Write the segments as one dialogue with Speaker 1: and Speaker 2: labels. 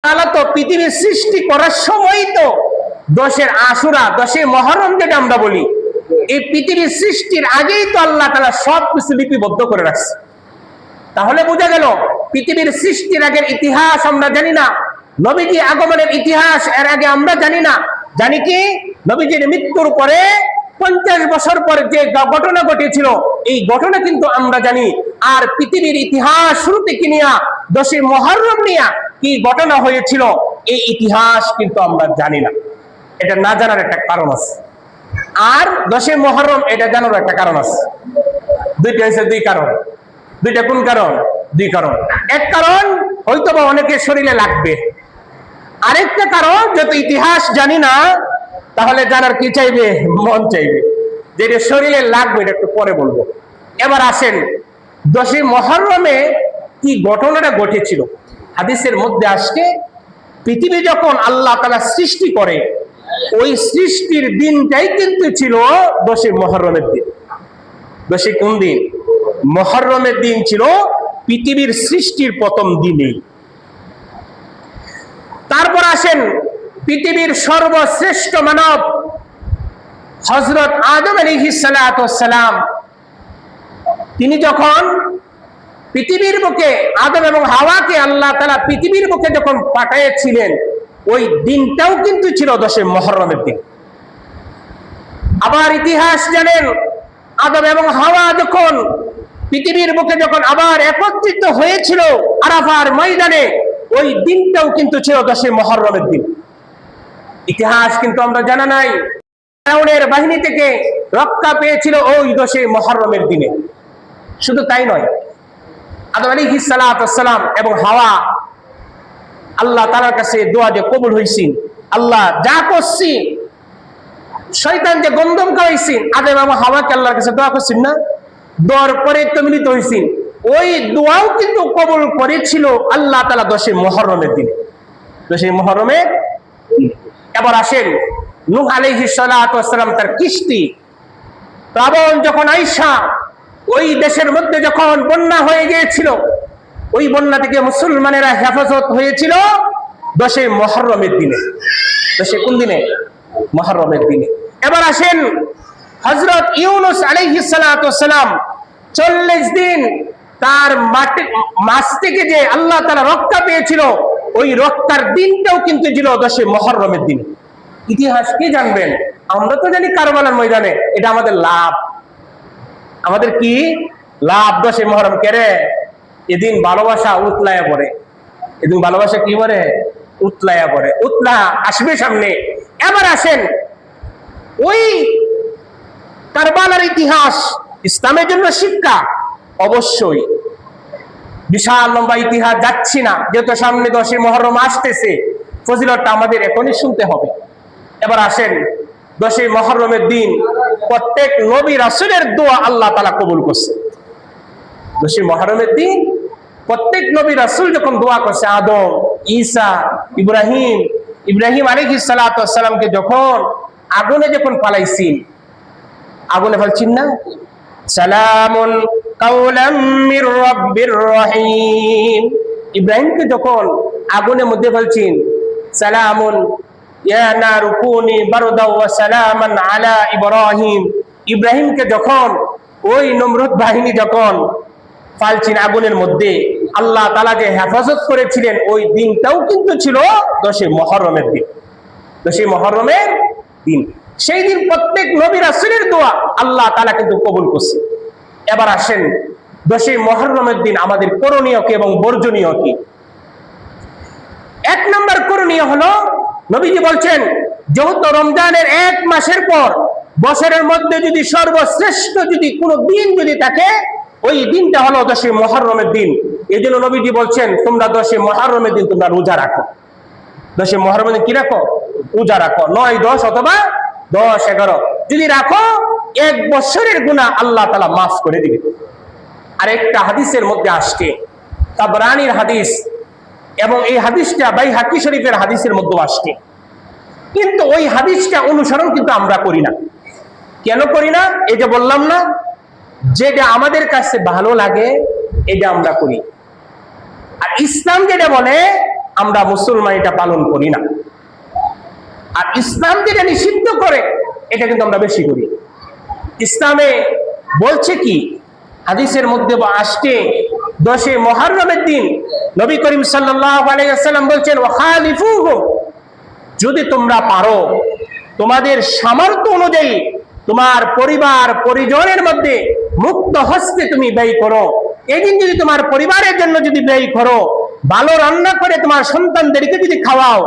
Speaker 1: তাহলে তো পৃথিবীর সৃষ্টি করার সময় তো 10 আশুরা 10 মুহররম যেটা আমরা বলি, এই পৃথিবীর সৃষ্টির আগেই তো আল্লাহ তাআলা সবকিছু লিপিবদ্ধ করে রাখছে। তাহলে বোঝা গেল পৃথিবীর সৃষ্টির আগের ইতিহাস আমরা জানি না, নবীজি আগমনের ইতিহাস এর আগে আমরা জানি না। জানি কি নবীজির মৃত্যুর পরে 50 বছর পরে যে ঘটনা ঘটেছিল এই ঘটনা কিন্তু আমরা জানি। আর পৃথিবীর ইতিহাস শুরুতে কি নিয়া 10 মুহররম নিয়া কি ঘটনা হয়েছিল এই ইতিহাস কিন্তু আমরা জানি না। এটা না জানার একটা কারণ আছে, আর 10 মুহররম এটা জানার একটা কারণ আছে। দুইটা হচ্ছে দুই কারণ। দুইটা কোন কারণ? দুই কারণ। এক কারণ হয়তো বা অনেকের শরীরে লাগবে, আরেকটা কারণ যেহেতু ইতিহাস জানি না তাহলে জানার কি চাইবে? মন চাইবে। যেটা শরীরে লাগবে এটা একটু পরে বলবো। এবার আসেন 10 মুহররমে কি ঘটনাটা ঘটেছিল। হাদিসের মধ্যে আসছে পৃথিবী যখন আল্লাহ তাআলা সৃষ্টি করে ওই সৃষ্টির দিনটাই কিন্তু ছিল 10 মুহররমের দিন। 10 কোন দিন? মুহররমের দিন ছিল পৃথিবীর সৃষ্টির প্রথম দিনেই। তারপর আসেন পৃথিবীর সর্বশ্রেষ্ঠ মানব হযরত আদম আলাইহিস সালাতু ওয়াস সালাম, তিনি যখন পৃথিবীর বুকে আদম এবং হাওয়াকে আল্লাহ তাআলা পৃথিবীর বুকে যখন পাঠিয়েছিলেন ওই দিনটাও কিন্তু ছিল 10 মুহররমের দিন। আবার ইতিহাস জানেন আদম এবং হাওয়া যখন পৃথিবীর বুকে যখন আবার একত্রিত হয়েছিল আরাফার ময়দানে ওই দিনটাও কিন্তু ছিল 10 মুহররমের দিন। ইতিহাস কিন্তু আমরা জানা নাই। ফিরআউনের বাহিনী থেকে রক্ষা পেয়েছিল ওই 10 মুহররমের দিনে। শুধু তাই নয়, আদম আলাইহিস সালাতু ওয়াস সালাম এবং হাওয়া আল্লাহ তাআলার কাছে দোয়া যে কবুল হইছেন, আল্লাহ যা করছি শয়তান যে গন্ধম খাওয়াইছেন আদম এবং হাওয়াকে আল্লাহর কাছে দোয়া করছেন না, দোয়ার পরে তো মিলিত হইছেন, ওই দোয়াও কিন্তু কবুল করেছিল আল্লাহ তাআলা 10 মুহররমের দিনে। 10 মুহররমের দিনে। এবার আসেন নূহ আলাইহিস সালাতু ওয়াস সালাম তার কিস্তি প্লাবন যখন আইসা ওই দেশের মধ্যে যখন বন্যা হয়ে গিয়েছিল ওই বন্যা থেকে মুসলমানেরা হেফাজত হয়েছিল 10 মুহররমের দিনে। 10 কোন দিনে? মুহররমের দিনে। এবার আসেন হযরত ইউনূস আলাইহিস সালাতু ওয়াস সালাম 40 দিন তার মাছ থেকে যে আল্লাহ তাআলা রক্ষা পেয়েছিল ওই রক্ষার দিনটাও কিন্তু ছিল 10 মুহররমের দিনে। ইতিহাস কি জানবেন? আমরা তো জানি কারবালার ময়দানে, এটা আমাদের লাভ। আমাদের কি লাভ? 10 মুহররম কেরে এদিন ভালোবাসা উতলায়া পড়ে। এদিন ভালোবাসা কি করে? উতলায়া পড়ে। উতলা আসবে সামনে। এবার আসেন ওই কারবালার ইতিহাস ইসলামের জন্য শিক্ষা অবশ্যই। বিশাল লম্বা ইতিহাস যাচ্ছি না, যেহেতু সামনে 10 মুহররম আসতেছে, ফজিলতটা আমাদের এখনই শুনতে হবে। এবার আসেন 10 মুহররমের দিন প্রত্যেক নবী রাসূলের দোয়া আল্লাহ তাআলা কবুল করছে। 10 মুহররমের দিন প্রত্যেক নবী রাসূল যখন দোয়া করছে, আদম, ঈসা, ইব্রাহিম আলাইহিস সালাতু ওয়াস সালামকে যখন আগুনে যখন পালাইছেন, আগুনে ফেলছেন না, সালামুন কাওলাম মির রাব্বির রহিম। ইব্রাহিমকে যখন আগুনের মধ্যে ফেলছেন, সালামুন ইয়া নারু কুনি বারদাও ওয়া সালামান আলা ইব্রাহিম। ইব্রাহিমকে যখন ওই নমরুদ বাহিনী যখন ফালছেন আগুনের মধ্যে, আল্লাহ তাআলা যে হেফাজত করেছিলেন ওই দিনটাও কিন্তু ছিল 10 মুহররমের দিন। 10 মুহররমের দিন। সেই দিন প্রত্যেক নবী রাসূলের দোয়া আল্লাহ তাআলা কিন্তু কবুল করছে। এবার আসেন 10 মুহররমের দিন আমাদের করণীয় কি এবং বর্জনীয় কি। 1 নম্বর করণীয় হলো নবীজি বলছেন যেহেতু রমজানের 1 মাসের পর বছরের মধ্যে যদি সর্বশ্রেষ্ঠ যদি কোনো দিন যদি থাকে ওই দিনটা হলো 10 মুহররমের দিন। এজন্য নবীজি বলছেন তোমরা 10 মুহররমের দিন তোমরা রোজা রাখো। 10 মুহররমের দিন কি রাখো? রোজা রাখো। 9, 10 অথবা 10, 11 যদি রাখো 1 বছরের গুনাহ আল্লাহ তাআলা মাফ করে দিবে। আর একটা হাদিসের মধ্যে আসছে, তাবরানীর হাদিস, এবং এই হাদিসটা বাইহাকি শরীফের হাদিসের মধ্যে আসছে, কিন্তু ওই হাদিসটা অনুসরণ কিন্তু আমরা করি না। কেন করি না? এই যে বললাম না, যেটা আমাদের কাছে ভালো লাগে এটা আমরা করি। আর ইসলাম যেটা বলে আমরা মুসলমান এটা পালন করি না। আর ইসলাম যেটা নিষিদ্ধ করে এটা কিন্তু আমরা বেশি করি। ইসলামে বলছে কি, হাদিসের মধ্যে আসছে 10 মুহররমের দিন নবী করিম সাল্লাল্লাহু আলাইহি ওয়াসাল্লাম বলছেন ওয়াখালিফুহুম, যদি তোমরা পারো তোমাদের সামর্থ্য অনুযায়ী তোমার পরিবার পরিজনের মধ্যে মুক্ত হস্তে তুমি ব্যয় করো। এদিন যদি তোমার পরিবারের জন্য যদি ব্যয় করো, ভালো রান্না করে তোমার সন্তানদেরকে যদি খাওয়াও,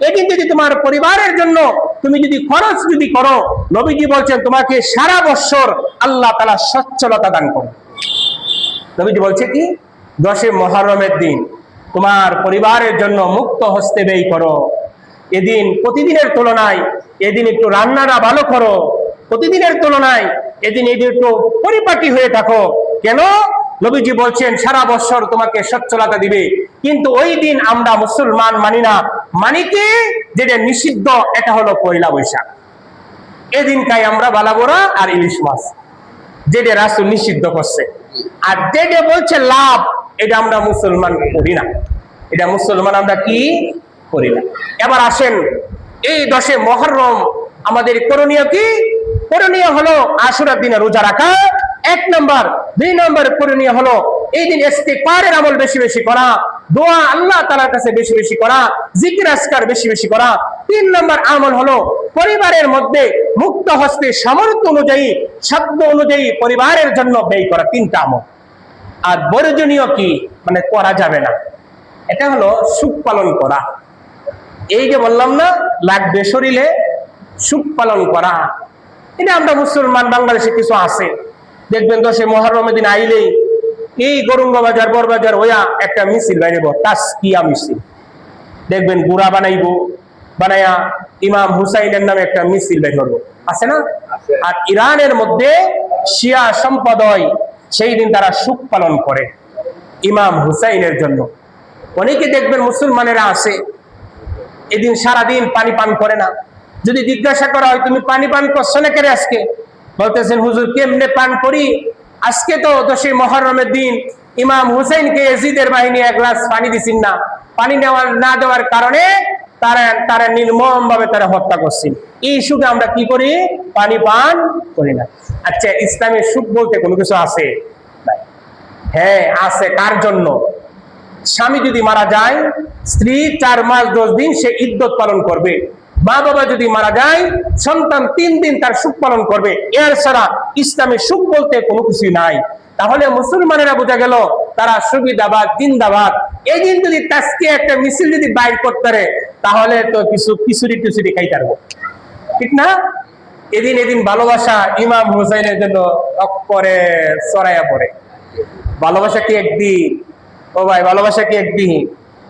Speaker 1: এদিন যদি তোমার পরিবারের জন্য তুমি যদি খরচ যদি করো, নবীজি বলছেন তোমাকে সারা বছর আল্লাহ তাআলা সচ্ছলতা দান করবে। নবীজি বলছে কি, 10 মুহররমের দিন তোমার পরিবারের জন্য মুক্ত হস্তে ব্যয় করো। এদিন প্রতিদিনের তুলনায় এদিন একটু রান্নাটা ভালো করো, প্রতিদিনের তুলনায় এদিন একটু পরিপাটি হয়ে থাকো। কেন? নবীজি বলছেন সারা বছর তোমাকে সচ্ছলতা দিবে। কিন্তু ওই দিন আমরা মুসলমান মানি না, মানি কি, যেটা নিষিদ্ধ, এটা হলো পয়লা বৈশাখ। এদিন খাই আমরা বালাবোরা আর ইলিশ মাছ, যেটা রাসূল নিষিদ্ধ করছে। আর যেটা বলছে লাভ, এটা আমরা মুসলমান করি না, এটা মুসলমান আমরা কি করি না। এবার আসেন, এই 10 মুহররম আমাদের করণীয় কি? করণীয় হলো আশুরার দিনে রোজা রাখা 1 নম্বর। 2 নম্বর করণীয় হলো এই দিন ইস্তিগফারের আমল বেশি বেশি করা, দোয়া আল্লাহ তাআলার কাছে বেশি বেশি করা, জিকির আজকার বেশি বেশি করা। 3 নম্বর আমল হলো পরিবারের মধ্যে মুক্ত হস্তে সামর্থ্য অনুযায়ী সাধ্য অনুযায়ী পরিবারের জন্য ব্যয় করা। 3টা আমল। আর বর্জনীয় কি, মানে করা যাবে না, এটা হলো সুখ পালন করা। এই যে বললাম না, লাগবে শরীরে সুখ পালন করা, এটা আমরা মুসলমান বাংলাদেশে কিছু আছে। দেখবেন 10 মুহররমের দিন আইলেই এই গরুঙ্গ বাজার বড়বাজার ওয়া একটা মিছিল বাইরেব, তাসকিয়া মিছিল। দেখবেন গুড়া বানাইবো, বানায়া ইমাম হুসাইনের নামে একটা মিছিল বের করবো, আছে না? আর ইরানের মধ্যে শিয়া সম্প্রদায় সেই দিন তারা সুখ পালন করে ইমাম হুসাইনের জন্য। অনেকে দেখবেন মুসলমানেরা আছে এদিন সারাদিন পানি পান করে না। যদি জিজ্ঞাসা করা হয় তুমি পানি পান করছো না কেন আজকে, বলতেছেন হুজুর কেমনে পান করি, আজকে তো 10 মুহররমের দিন ইমাম হুসাইনকে ইয়াজিদের বাহিনী 1 গ্লাস পানি দিছেন না, পানি না দেওয়ার কারণে তারা নির্মম ভাবে তারা হত্যা করছেন। এই সুখে আমরা কি করি? পানি পান করি না। আচ্ছা, ইসলামের সুখ বলতে কোনো কিছু আছে? হ্যাঁ আছে। কার জন্য? স্বামী যদি মারা যায়, স্ত্রী 4 মাস 10 দিন সে ইদ্যত পালন করবে। মা বাবা যদি মারা যায়, সন্তান 3 দিন তার সুখ পালন করবে। এর ছাড়া ইসলামে সুখ বলতে কোনো কিছু নাই। তাহলে মুসলমানেরা বোঝা গেল তারা সুবিধাবাদ, জিন্দাবাদ। এই দিন যদি তাসকিয়া একটা মিছিল যদি বাইর করতে পারে, তাহলে তো কিছু খিচুড়ি খাইতে পারবো, ঠিক না? এদিন ভালোবাসা ইমাম হুসাইনের জন্য অক্ষরে ছড়াইয়া পড়ে। ভালোবাসা কি একদিন? ও ভাই, ভালোবাসা কি একদিন?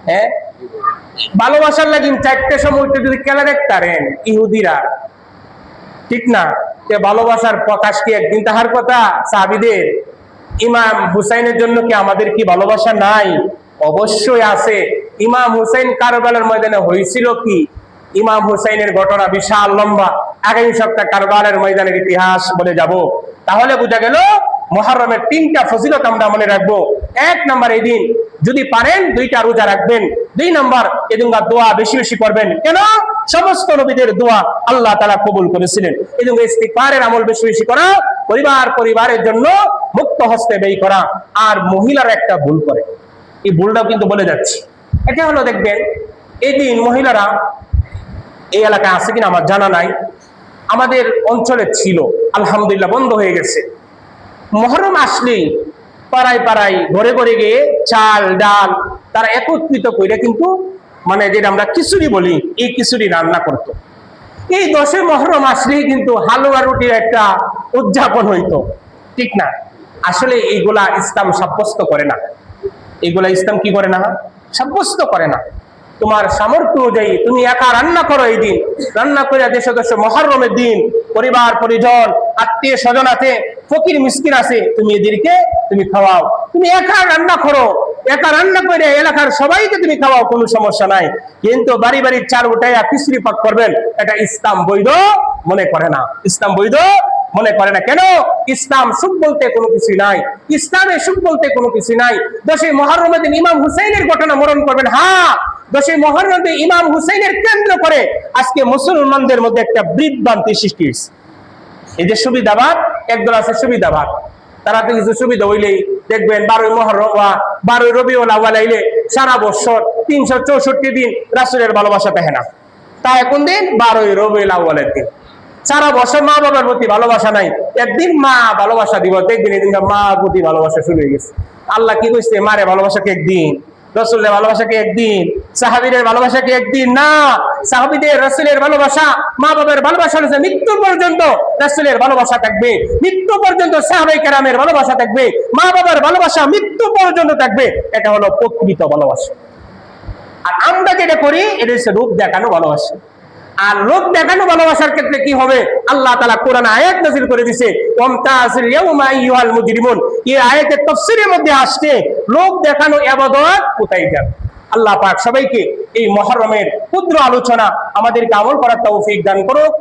Speaker 1: হ্যাঁ, ভালোবাসার লাগি 4টে সময় যদি খেলা দেখতারেন ইহুদিরা, ঠিক না? ভালোবাসার প্রকাশ কি একদিন তাহার কথা? সাহাবীদের ইমাম হুসাইনের জন্য কি আমাদের কি ভালোবাসা নাই? অবশ্যই আছে। ইমাম হুসাইন কারবালার ময়দানে হয়েছিল কি? ইমাম হুসাইনের ঘটনা বিশাল লম্বা, আগামী সপ্তাহে কারবালার ময়দানের ইতিহাস বলে যাব। তাহলে বোঝা গেল মুহররমের 3টা ফজিলত আমরা মনে রাখবো। 1 নম্বর, এই দিন যদি পারেন 2টা রোজা রাখবেন। 2 নম্বর, এদিন দোয়া বেশি বেশি করবেন। কেন? সমস্ত নবীদের দোয়া আল্লাহ তাআলা কবুল করেছিলেন। এদিন ইস্তিগফারের আমল বেশি বেশি করা, পরিবারের জন্য মুক্ত হস্তে ব্যয় করা। আর মহিলারা একটা ভুল করে, এই ভুলটাও কিন্তু বলে যাচ্ছি। এটা হলো দেখবেন এই দিন মহিলারা, এই এলাকায় আছে কিনা আমার জানা নাই, আমাদের অঞ্চলে ছিল, আলহামদুলিল্লাহ বন্ধ হয়ে গেছে। মুহররম আসলেই পাড়ায় পাড়ায় ঘরে ঘরে গিয়ে চাল ডাল তারা একত্রিত করে কিন্তু মানে যেটা আমরা খিচুড়ি বলি, এই খিচুড়ি রান্না করত। এই 10 মুহররম আসলেই কিন্তু হালুয়া রুটির একটা উদযাপন হইতো, ঠিক না? আসলে এইগুলা ইসলাম সাব্যস্ত করে না। এইগুলা ইসলাম কি করে না? সাব্যস্ত করে না। তোমার সামর্থ্য অনুযায়ী তুমি একা রান্না করো। এই দিন রান্না করে 10 মুহররমের দিন পরিবার পরিজন আত্মীয় স্বজন আছে, ফকির মিসকিন আছে, তুমি এদেরকে তুমি খাওয়াও। তুমি একা রান্না করো, একা রান্না করে এলাকার সবাইকে তুমি খাওয়াও, কোনো সমস্যা নাই। কিন্তু বাড়ি বাড়ি চাল উঠাইয়া খিচুড়ি পাক করবেন, এটা ইসলাম বৈধ মনে করে না। ইসলাম বৈধ মনে করে না। কেন? ইসলাম সুখ বলতে কোনো কিছু নাই, ইসলামে সুখ বলতে কোনো কিছু নাই। 10 মুহররমের দিন ইমাম হুসাইনের ঘটনা মরণ করবেন। হ্যাঁ, 10ই মুহররমে ইমাম হুসাইনের কেন্দ্র করে আজকে মুসলমানদের মধ্যে একটা বিভ্রান্তি সৃষ্টি হয়েছে। এই যে সুবিধাবাদ, একদল আছে সুবিধাবাদ, তারা তো কিছু সুবিধা হইলেই দেখবেন 12ই মুহররম 12ই রবিউল আউয়াল আইলে সারা বছর 364 দিন রাসূলের ভালোবাসা থাকে না। তা এখন দিন 12ই রবিউল আউয়ালের দিন, সারা বছর মা বাবার প্রতি ভালোবাসা নাই, একদিন মা ভালোবাসা দিব, দেখবেন এদিন মা প্রতি ভালোবাসা শুরু হয়ে গেছে। আল্লাহ কি কইছে? মারে ভালোবাসাকে একদিন, রাসূলের ভালোবাসাকে একদিন, সাহাবীদের ভালোবাসাকে একদিন না। সাহাবীদের রাসূলের ভালোবাসা, মা বাবার ভালোবাসা হচ্ছে মৃত্যু পর্যন্ত রাসূলের ভালোবাসা থাকবে, মৃত্যু পর্যন্ত সাহাবায়ে কেরামের ভালোবাসা থাকবে, মা বাবার ভালোবাসা মৃত্যু পর্যন্ত থাকবে। এটা হলো প্রকৃত ভালোবাসা। আর আমরা যেটা করি এটা হচ্ছে রূপ দেখানো ভালোবাসা। আর লোক দেখানো ভালোবাসার ক্ষেত্রে কি হবে? আল্লাহ তাআলা কোরআনে আয়াত নাযিল করে দিয়েছে, ওয়ামতাযিল ইয়াউমা আইয়ুহাল মুজরিমুন। এই আয়াতের তাফসীরের মধ্যে আসছে লোক দেখানো ইবাদত কোথায় যাবে। আল্লাহ পাক সবাইকে এই মুহররমের ক্ষুদ্র আলোচনা আমাদেরকে আমল করার তৌফিক দান করুক।